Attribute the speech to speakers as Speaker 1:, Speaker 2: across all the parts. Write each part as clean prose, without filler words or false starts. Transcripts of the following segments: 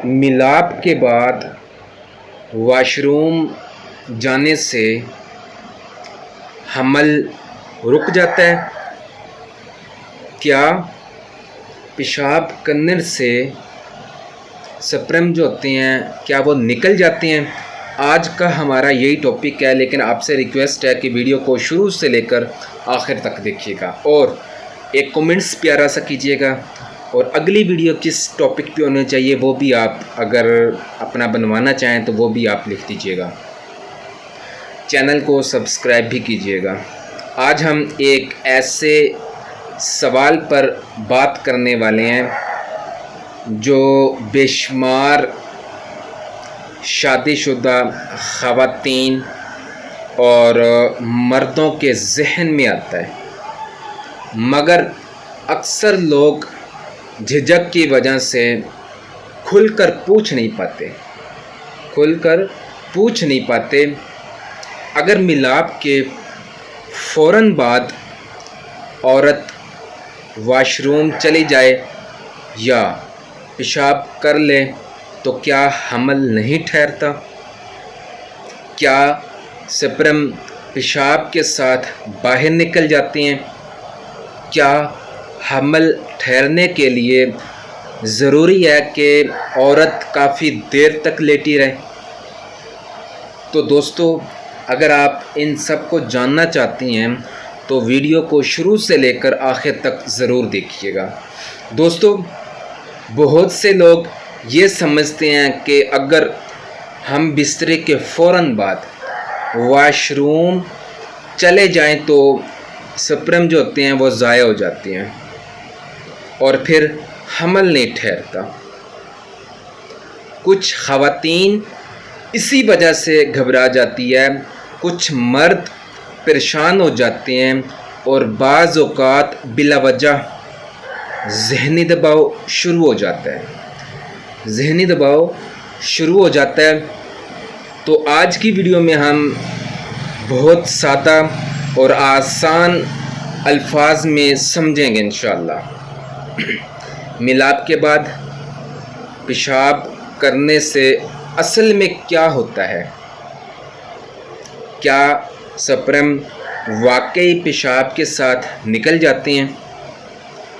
Speaker 1: ملاپ کے بعد واش روم جانے سے حمل رک جاتا ہے؟ کیا پیشاب کرنے سے سپرم جو ہوتے ہیں کیا وہ نکل جاتے ہیں؟ آج کا ہمارا یہی ٹاپک ہے، لیکن آپ سے ریکویسٹ ہے کہ ویڈیو کو شروع سے لے کر آخر تک دیکھیے گا اور ایک کومنٹس پیارا سا کیجیے گا، اور اگلی ویڈیو کس ٹاپک پہ ہونے چاہیے وہ بھی آپ اگر اپنا بنوانا چاہیں تو وہ بھی آپ لکھ دیجیے گا۔ چینل کو سبسکرائب بھی کیجیے گا۔ آج ہم ایک ایسے سوال پر بات کرنے والے ہیں جو بے شمار شادی شدہ خواتین اور مردوں کے ذہن میں آتا ہے، مگر اکثر لوگ جھجک کی وجہ سے کھل کر پوچھ نہیں پاتے۔ اگر ملاپ کے فوراً بعد عورت واش روم چلی جائے یا پیشاب کر لے تو کیا حمل نہیں ٹھہرتا؟ کیا سپرم پیشاب کے ساتھ باہر نکل جاتے ہیں؟ کیا حمل ٹھہرنے کے لیے ضروری ہے کہ عورت کافی دیر تک لیٹی رہے؟ تو دوستو، اگر آپ ان سب کو جاننا چاہتی ہیں تو ویڈیو کو شروع سے لے کر آخر تک ضرور دیکھیے گا۔ دوستو، بہت سے لوگ یہ سمجھتے ہیں کہ اگر ہم بسترے کے فوراً بعد واش روم چلے جائیں تو سپرم جو ہوتے ہیں وہ ضائع ہو جاتے ہیں اور پھر حمل نہیں ٹھہرتا۔ کچھ خواتین اسی وجہ سے گھبرا جاتی ہے، کچھ مرد پریشان ہو جاتے ہیں اور بعض اوقات بلا وجہ ذہنی دباؤ شروع ہو جاتا ہے۔ تو آج کی ویڈیو میں ہم بہت سادہ اور آسان الفاظ میں سمجھیں گے انشاءاللہ۔ ملاپ کے بعد پیشاب کرنے سے اصل میں کیا ہوتا ہے؟ کیا سپرم واقعی پیشاب کے ساتھ نکل جاتے ہیں؟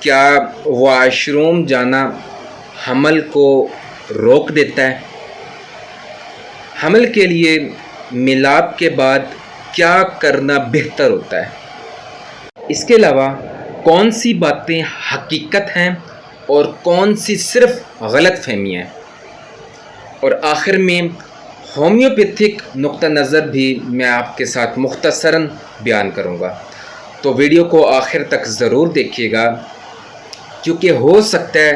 Speaker 1: کیا واش روم جانا حمل کو روک دیتا ہے؟ حمل کے لیے ملاپ کے بعد کیا کرنا بہتر ہوتا ہے؟ اس کے علاوہ کون سی باتیں حقیقت ہیں اور کون سی صرف غلط فہمی ہیں؟ اور آخر میں ہومیوپیتھک نقطہ نظر بھی میں آپ کے ساتھ مختصراً بیان کروں گا۔ تو ویڈیو کو آخر تک ضرور دیکھیے گا، کیونکہ ہو سکتا ہے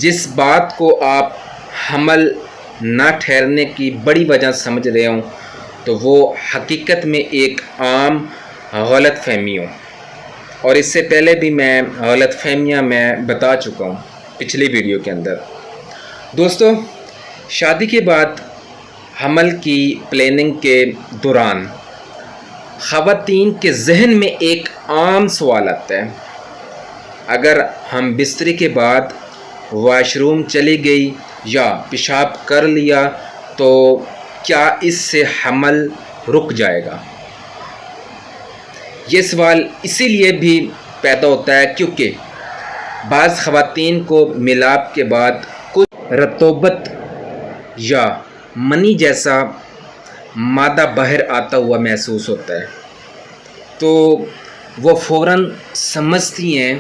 Speaker 1: جس بات کو آپ حمل نہ ٹھہرنے کی بڑی وجہ سمجھ رہے ہوں تو وہ حقیقت میں ایک عام غلط فہمی ہو، اور اس سے پہلے بھی میں غلط فہمیاں میں بتا چکا ہوں پچھلی ویڈیو کے اندر۔ دوستو، شادی کے بعد حمل کی پلاننگ کے دوران خواتین کے ذہن میں ایک عام سوال آتا ہے، اگر ہم بستری کے بعد واش روم چلی گئی یا پیشاب کر لیا تو کیا اس سے حمل رک جائے گا؟ یہ سوال اسی لیے بھی پیدا ہوتا ہے کیونکہ بعض خواتین کو ملاپ کے بعد کچھ رطوبت یا منی جیسا مادہ باہر آتا ہوا محسوس ہوتا ہے، تو وہ فوراً سمجھتی ہیں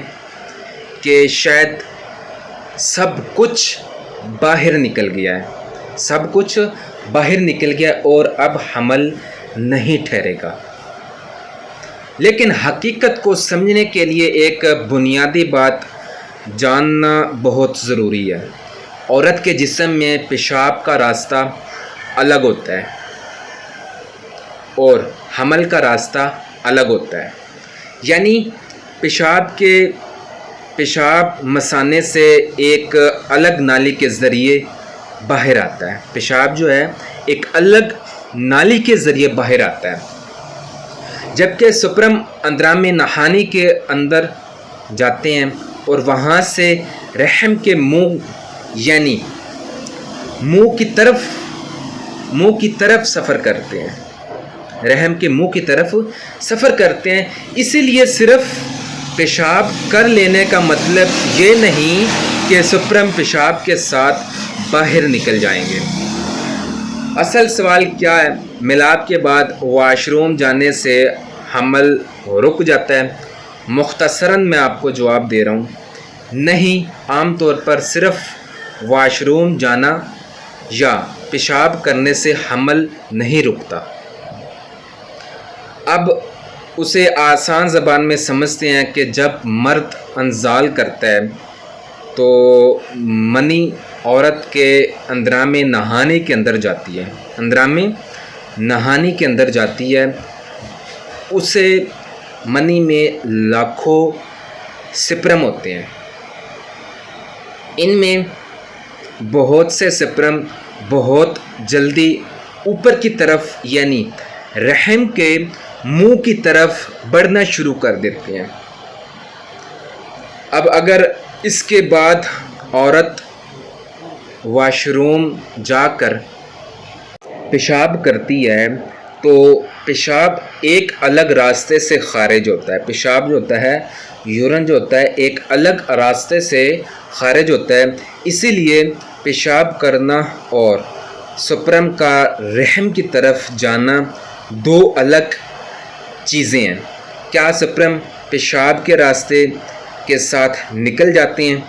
Speaker 1: کہ شاید سب کچھ باہر نکل گیا اور اب حمل نہیں ٹھہرے گا۔ لیکن حقیقت کو سمجھنے کے لیے ایک بنیادی بات جاننا بہت ضروری ہے۔ عورت کے جسم میں پیشاب کا راستہ الگ ہوتا ہے اور حمل کا راستہ الگ ہوتا ہے، یعنی پیشاب مثانے سے ایک الگ نالی کے ذریعے باہر آتا ہے۔ پیشاب جو ہے ایک الگ نالی کے ذریعے باہر آتا ہے، جبکہ سپرم اندرام نہانی کے اندر جاتے ہیں اور وہاں سے رحم کے منہ یعنی منہ کی طرف سفر کرتے ہیں، رحم کے منہ کی طرف سفر کرتے ہیں۔ اسی لیے صرف پیشاب کر لینے کا مطلب یہ نہیں کہ سپرم پیشاب کے ساتھ باہر نکل جائیں گے۔ اصل سوال کیا ہے؟ میلاد کے بعد واش روم جانے سے حمل رک جاتا ہے؟ مختصراً میں آپ کو جواب دے رہا ہوں، نہیں، عام طور پر صرف واش روم جانا یا پیشاب کرنے سے حمل نہیں رکتا۔ اب اسے آسان زبان میں سمجھتے ہیں کہ جب مرد انزال کرتا ہے تو منی عورت کے اندرام نہانی کے اندر جاتی ہے، اندرام نہانی کے اندر جاتی ہے۔ اسے منی میں لاکھوں سپرم ہوتے ہیں، ان میں بہت سے سپرم بہت جلدی اوپر کی طرف یعنی رحم کے منہ کی طرف بڑھنا شروع کر دیتے ہیں۔ اب اگر اس کے بعد عورت واش روم جا کر پیشاب کرتی ہے تو پیشاب ایک الگ راستے سے خارج ہوتا ہے، پیشاب جو ہوتا ہے، یورین جو ہوتا ہے، ایک الگ راستے سے خارج ہوتا ہے۔ اسی لیے پیشاب کرنا اور سپرم کا رحم کی طرف جانا دو الگ چیزیں ہیں۔ کیا سپرم پیشاب کے راستے کے ساتھ نکل جاتے ہیں؟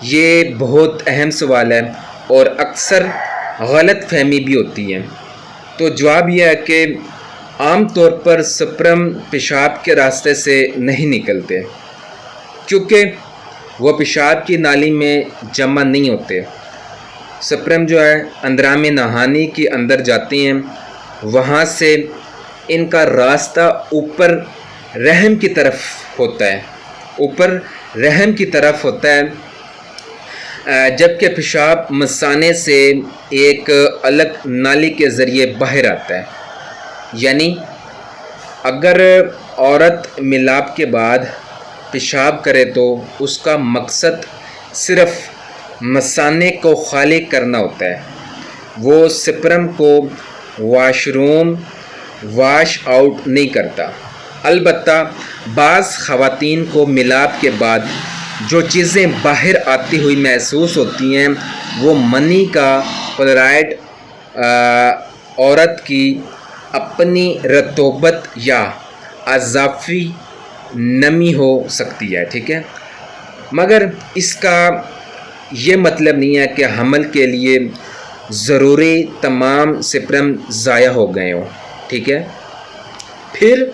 Speaker 1: یہ بہت اہم سوال ہے اور اکثر غلط فہمی بھی ہوتی ہے۔ تو جواب یہ ہے کہ عام طور پر سپرم پیشاب کے راستے سے نہیں نکلتے، کیونکہ وہ پیشاب کی نالی میں جمع نہیں ہوتے۔ سپرم جو ہے اندرام نہانی کے اندر جاتے ہیں، وہاں سے ان کا راستہ اوپر رحم کی طرف ہوتا ہے، اوپر رحم کی طرف ہوتا ہے، جبکہ پیشاب مثانے سے ایک الگ نالی کے ذریعے باہر آتا ہے۔ یعنی اگر عورت میلاد کے بعد پیشاب کرے تو اس کا مقصد صرف مثانے کو خالی کرنا ہوتا ہے، وہ سپرم کو واش روم واش آؤٹ نہیں کرتا۔ البتہ بعض خواتین کو میلاد کے بعد جو چیزیں باہر آتی ہوئی محسوس ہوتی ہیں وہ منی کا فلورائڈ عورت کی اپنی رطوبت یا اضافی نمی ہو سکتی ہے، ٹھیک ہے، مگر اس کا یہ مطلب نہیں ہے کہ حمل کے لیے ضروری تمام سپرم ضائع ہو گئے ہوں، ٹھیک ہے۔ پھر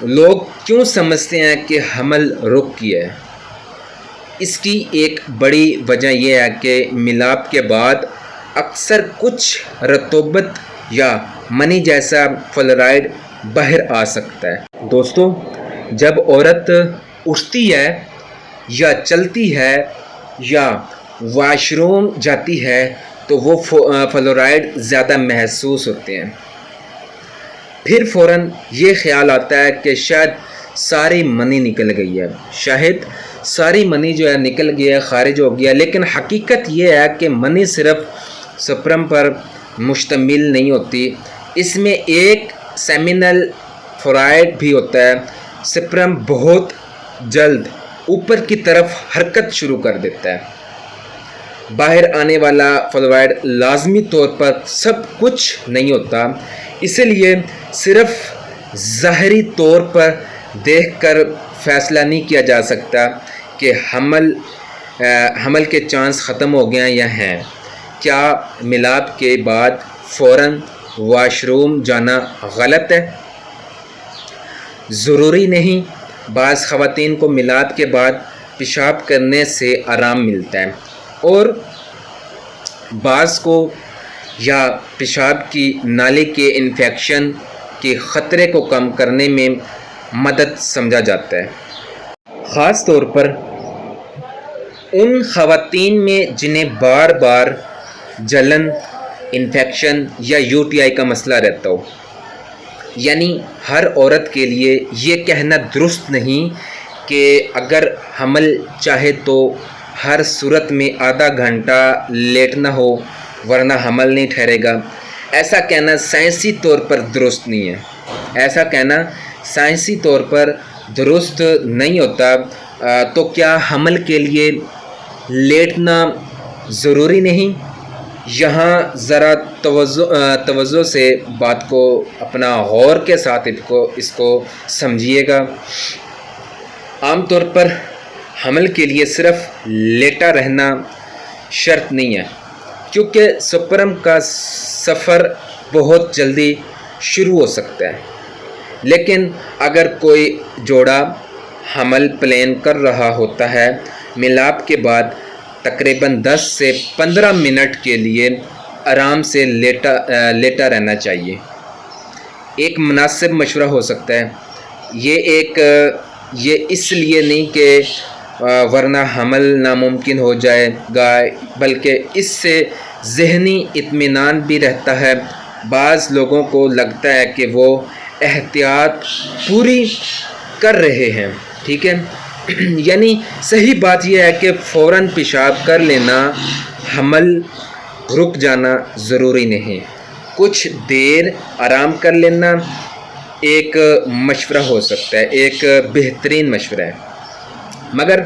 Speaker 1: لوگ کیوں سمجھتے ہیں کہ حمل رک گیا ہے؟ اس کی ایک بڑی وجہ یہ ہے کہ میلاد کے بعد اکثر کچھ رطوبت یا منی جیسا فلورائڈ باہر آ سکتا ہے۔ دوستو، جب عورت اٹھتی ہے یا چلتی ہے یا واش روم جاتی ہے تو وہ فلورائڈ زیادہ محسوس ہوتے ہیں۔ پھر فوراً یہ خیال آتا ہے کہ شاید ساری منی نکل گئی ہے، شاید ساری منی جو ہے نکل گیا ہے، خارج ہو گیا، لیکن حقیقت یہ ہے کہ منی صرف سپرم پر مشتمل نہیں ہوتی، اس میں ایک سیمینل فلورائڈ بھی ہوتا ہے۔ سپرم بہت جلد اوپر کی طرف حرکت شروع کر دیتا ہے۔ باہر آنے والا فلورائڈ لازمی طور پر سب کچھ نہیں ہوتا، اس لیے صرف ظاہری طور پر دیکھ کر فیصلہ نہیں کیا جا سکتا کہ حمل کے چانس ختم ہو گئے یا ہیں۔ کیا میلاد کے بعد فوراً واش روم جانا غلط ہے؟ ضروری نہیں، بعض خواتین کو میلاد کے بعد پیشاب کرنے سے آرام ملتا ہے اور بعض کو یا پیشاب کی نالی کے انفیکشن کے خطرے کو کم کرنے میں مدد سمجھا جاتا ہے۔ خاص طور پر ان خواتین میں جنہیں بار بار جلن، انفیکشن یا UTI کا مسئلہ رہتا ہو۔ یعنی ہر عورت کے لیے یہ کہنا درست نہیں کہ اگر حمل چاہے تو ہر صورت میں آدھا گھنٹہ لیٹنا ہو ورنہ حمل نہیں ٹھہرے گا، ایسا کہنا سائنسی طور پر درست نہیں ہے۔ ایسا کہنا سائنسی طور پر درست نہیں ہوتا۔ تو کیا حمل کے لیے لیٹنا ضروری نہیں؟ یہاں ذرا توجہ سے بات کو اپنا غور کے ساتھ اس کو سمجھیے گا۔ عام طور پر حمل کے لیے صرف لیٹا رہنا شرط نہیں ہے، کیونکہ سپرم کا سفر بہت جلدی شروع ہو سکتا ہے۔ لیکن اگر کوئی جوڑا حمل پلان کر رہا ہوتا ہے، میلاب کے بعد تقریباً 10 سے 15 منٹ کے لیے آرام سے لیٹا رہنا چاہیے۔ ایک مناسب مشورہ ہو سکتا ہے۔ یہ اس لیے نہیں کہ ورنہ حمل ناممکن ہو جائے گا، بلکہ اس سے ذہنی اطمینان بھی رہتا ہے۔ بعض لوگوں کو لگتا ہے کہ وہ احتیاط پوری کر رہے ہیں، ٹھیک ہے، یعنی صحیح بات یہ ہے کہ فوراً پیشاب کر لینا، حمل رک جانا ضروری نہیں۔ کچھ دیر آرام کر لینا ایک مشورہ ہو سکتا ہے، ایک بہترین مشورہ ہے، مگر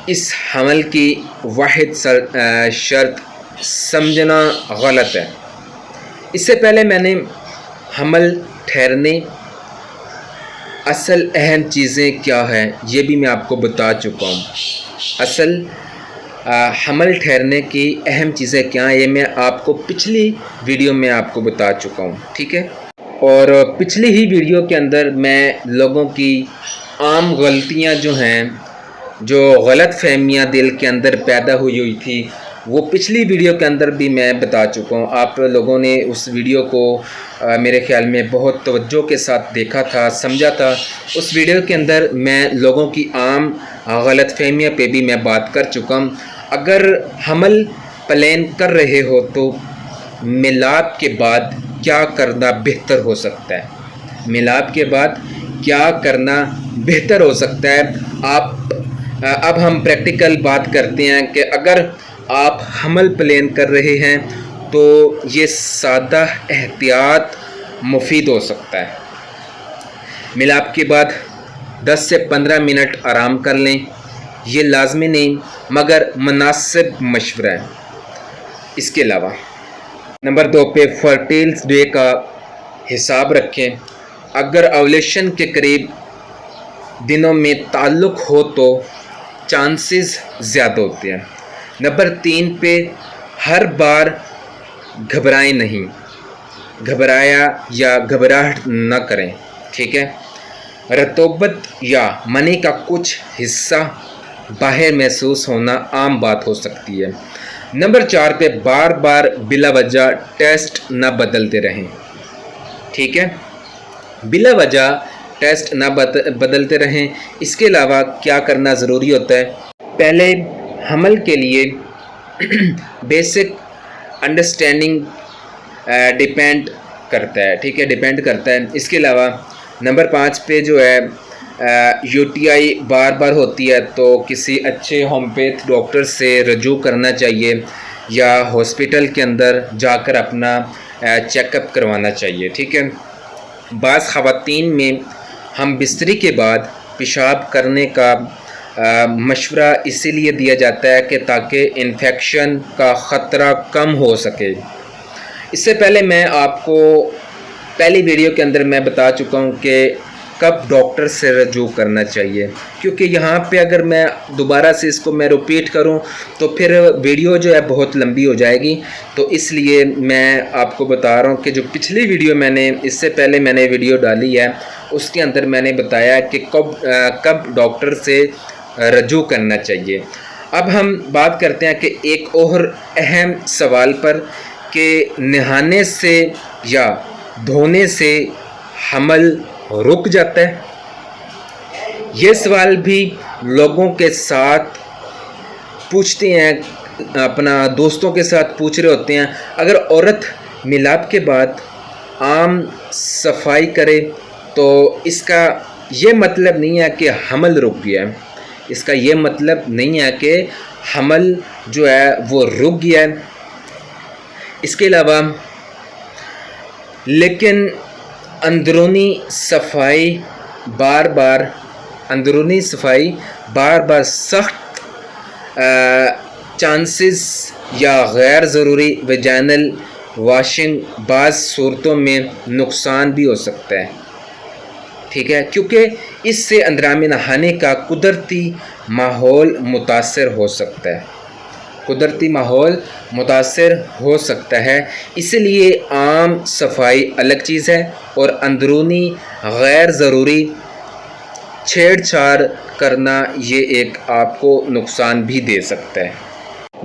Speaker 1: اس حمل کی واحد شرط سمجھنا غلط ہے۔ اس سے پہلے میں نے حمل ٹھہرنے اصل اہم چیزیں کیا ہیں یہ بھی میں آپ کو بتا چکا ہوں۔ اصل حمل ٹھہرنے کی اہم چیزیں کیا ہیں یہ میں آپ کو پچھلی ویڈیو میں آپ کو بتا چکا ہوں، ٹھیک ہے۔ اور پچھلی ہی ویڈیو کے اندر میں لوگوں کی عام غلطیاں جو ہیں، جو غلط فہمیاں دل کے اندر پیدا ہوئی تھی، وہ پچھلی ویڈیو کے اندر بھی میں بتا چکا ہوں۔ آپ لوگوں نے اس ویڈیو کو میرے خیال میں بہت توجہ کے ساتھ دیکھا تھا، سمجھا تھا۔ اس ویڈیو کے اندر میں لوگوں کی عام غلط فہمیاں پہ بھی میں بات کر چکا ہوں۔ اگر حمل پلان کر رہے ہو تو میلاب کے بعد کیا کرنا بہتر ہو سکتا ہے؟ میلاب کے بعد کیا کرنا بہتر ہو سکتا ہے؟ اب ہم پریکٹیکل بات کرتے ہیں کہ اگر آپ حمل پلان کر رہے ہیں تو یہ سادہ احتیاط مفید ہو سکتا ہے۔ میلاب کے بعد 10 سے 15 منٹ آرام کر لیں، یہ لازمی نہیں مگر مناسب مشورہ ہے۔ اس کے علاوہ نمبر 2 پہ فرٹیل ڈے کا حساب رکھیں۔ اگر اوولیشن کے قریب دنوں میں تعلق ہو تو چانسز زیادہ ہوتے ہیں۔ نمبر 3 پہ ہر بار گھبرائیں نہیں، گھبرایا یا گھبراہٹ نہ کریں، ٹھیک ہے۔ رطوبت یا منی کا کچھ حصہ باہر محسوس ہونا عام بات ہو سکتی ہے۔ نمبر 4 پہ بار بار بلا وجہ ٹیسٹ نہ بدلتے رہیں، ٹھیک ہے، بلا وجہ ٹیسٹ نہ بدلتے رہیں۔ اس کے علاوہ کیا کرنا ضروری ہوتا ہے؟ پہلے حمل کے لیے بیسک انڈرسٹینڈنگ ڈیپینڈ کرتا ہے، ٹھیک ہے، ڈیپینڈ کرتا ہے۔ اس کے علاوہ نمبر 5 پہ جو ہے یو ٹی آئی بار بار ہوتی ہے تو کسی اچھے ہومیوپیتھ ڈاکٹر سے رجوع کرنا چاہیے یا ہاسپٹل کے اندر جا کر اپنا چیک اپ کروانا چاہیے، ٹھیک ہے۔ بعض خواتین میں ہم بستری کے بعد پیشاب کرنے کا مشورہ اسی لیے دیا جاتا ہے کہ تاکہ انفیکشن کا خطرہ کم ہو سکے۔ اس سے پہلے میں آپ کو پہلی ویڈیو کے اندر میں بتا چکا ہوں کہ کب ڈاکٹر سے رجوع کرنا چاہیے، کیونکہ یہاں پہ اگر میں دوبارہ سے اس کو میں ریپیٹ کروں تو پھر ویڈیو جو ہے بہت لمبی ہو جائے گی، تو اس لیے میں آپ کو بتا رہا ہوں کہ جو پچھلی ویڈیو میں نے اس سے پہلے میں نے ویڈیو ڈالی ہے اس کے اندر میں نے بتایا کہ کب ڈاکٹر سے رجوع کرنا چاہیے۔ اب ہم بات کرتے ہیں کہ ایک اور اہم سوال پر کہ نہانے سے یا دھونے سے حمل رک جاتا ہے۔ یہ سوال بھی لوگوں کے ساتھ پوچھتے ہیں، اپنا دوستوں کے ساتھ پوچھ رہے ہوتے ہیں۔ اگر عورت میلاب کے بعد عام صفائی کرے تو اس کا یہ مطلب نہیں ہے کہ حمل رک گیا ہے۔ اس کا یہ مطلب نہیں ہے کہ حمل جو ہے وہ رک گیا ہے۔ اس کے علاوہ لیکن اندرونی صفائی بار بار سخت چانسز یا غیر ضروری ویجینل واشنگ بعض صورتوں میں نقصان بھی ہو سکتا ہے، ٹھیک ہے، کیونکہ اس سے اندرام نہانے کا قدرتی ماحول متاثر ہو سکتا ہے، اس لیے عام صفائی الگ چیز ہے اور اندرونی غیر ضروری چھیڑ چھاڑ کرنا یہ ایک آپ کو نقصان بھی دے سکتا ہے۔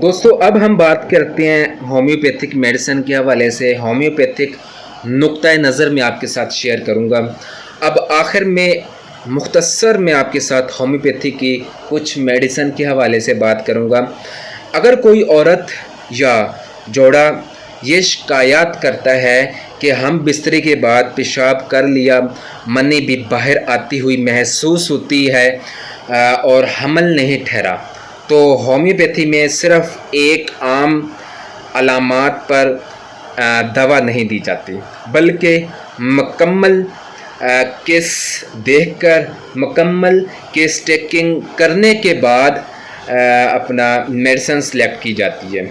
Speaker 1: دوستو اب ہم بات کرتے ہیں ہومیوپیتھک میڈیسن کے حوالے سے۔ ہومیوپیتھک نقطۂ نظر میں آپ کے ساتھ شیئر کروں گا۔ اب آخر میں مختصر میں آپ کے ساتھ ہومیوپیتھی کی کچھ میڈیسن کے حوالے سے بات کروں گا۔ اگر کوئی عورت یا جوڑا یہ شکایات کرتا ہے کہ ہم بستری کے بعد پیشاب کر لیا، منی بھی باہر آتی ہوئی محسوس ہوتی ہے اور حمل نہیں ٹھہرا، تو ہومیوپیتھی میں صرف ایک عام علامات پر دوا نہیں دی جاتی، بلکہ مکمل کیس دیکھ کر مکمل کیس ٹیکنگ کرنے کے بعد اپنا میڈیسن سلیکٹ کی جاتی ہے۔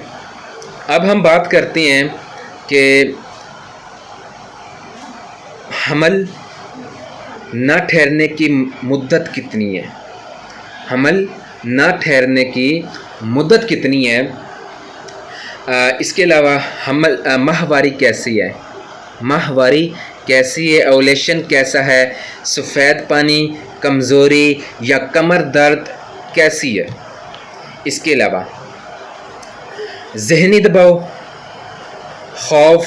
Speaker 1: اب ہم بات کرتے ہیں کہ حمل نہ ٹھہرنے کی مدت کتنی ہے۔ حمل نہ ٹھہرنے کی مدت کتنی ہے۔ اس کے علاوہ ماہواری کیسی ہے، اوولیشن کیسا ہے، سفید پانی، کمزوری یا کمر درد کیسی ہے۔ اس کے علاوہ ذہنی دباؤ، خوف،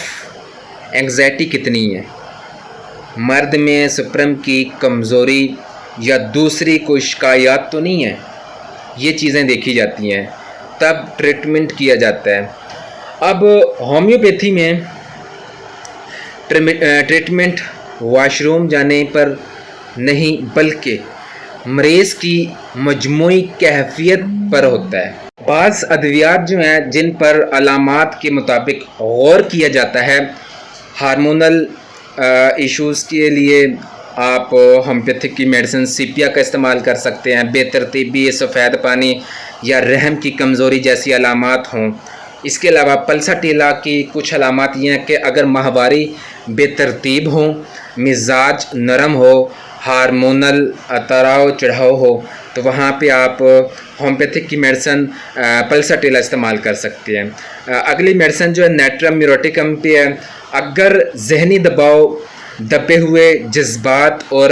Speaker 1: انگزائٹی کتنی ہے، مرد میں سپرم کی کمزوری یا دوسری کوئی شکایات تو نہیں ہے، یہ چیزیں دیکھی جاتی ہیں، تب ٹریٹمنٹ کیا جاتا ہے۔ اب ہومیوپیتھی میں ٹریٹمنٹ واش روم جانے پر نہیں بلکہ مریض کی مجموعی کیفیت پر ہوتا ہے۔ بعض ادویات جو ہیں جن پر علامات کے مطابق غور کیا جاتا ہے، ہارمونل ایشوز کے لیے آپ ہومیوپیتھک کی میڈیسن سیپیا کا استعمال کر سکتے ہیں۔ بے ترتیبی، سفید پانی یا رحم کی کمزوری جیسی علامات ہوں۔ اس کے علاوہ پلساٹیلا کی کچھ علامات یہ ہیں کہ اگر ماہواری بے ترتیب ہوں، مزاج نرم ہو، ہارمونل اتراؤ چڑھاؤ ہو، تو وہاں پہ آپ ہومیوپیتھک کی میڈیسن پلساٹیلا استعمال کر سکتے ہیں۔ اگلی میڈیسن جو ہے نیٹرم میوریٹیکم پہ ہے۔ اگر ذہنی دباؤ، دبے ہوئے جذبات اور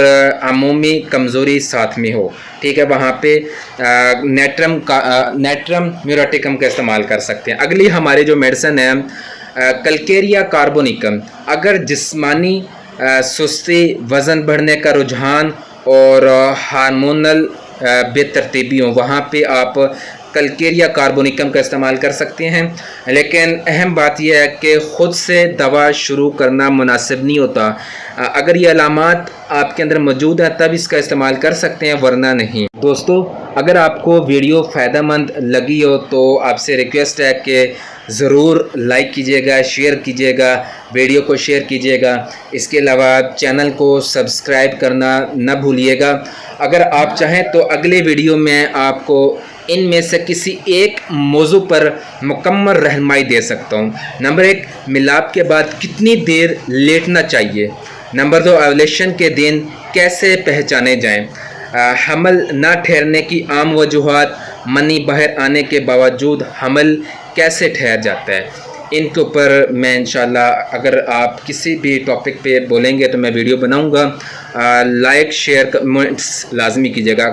Speaker 1: عمومی کمزوری ساتھ میں ہو، ٹھیک ہے، وہاں پہ نیٹرم میوریٹیکم کا استعمال کر سکتے ہیں۔ اگلی ہماری جو میڈیسن ہے کلکیریا کاربونیکم۔ اگر جسمانی سستی، وزن بڑھنے کا رجحان اور ہارمونل بے ترتیبی ہوں، وہاں پہ آپ کلکیریا کاربونیکم کا استعمال کر سکتے ہیں۔ لیکن اہم بات یہ ہے کہ خود سے دوا شروع کرنا مناسب نہیں ہوتا۔ اگر یہ علامات آپ کے اندر موجود ہیں تب اس کا استعمال کر سکتے ہیں، ورنہ نہیں۔ دوستو اگر آپ کو ویڈیو فائدہ مند لگی ہو تو آپ سے ریکویسٹ ہے کہ ضرور لائک کیجیے گا، شیئر کیجیے گا، ویڈیو کو شیئر کیجیے گا۔ اس کے علاوہ چینل کو سبسکرائب کرنا نہ بھولیے گا۔ اگر آپ چاہیں تو اگلے ویڈیو میں آپ کو ان میں سے کسی ایک موضوع پر مکمل رہنمائی دے سکتا ہوں۔ نمبر 1، ملاپ کے بعد کتنی دیر لیٹنا چاہیے۔ نمبر 2، اوولیشن کے دن کیسے پہچانے جائیں۔ حمل نہ ٹھہرنے کی عام وجوہات، منی باہر آنے کے باوجود حمل کیسے ٹھہر جاتا ہے۔ ان کے اوپر میں انشاءاللہ اگر آپ کسی بھی ٹاپک پہ بولیں گے تو میں ویڈیو بناؤں گا۔ لائک، شیئر، کمنٹس لازمی کیجیے گا۔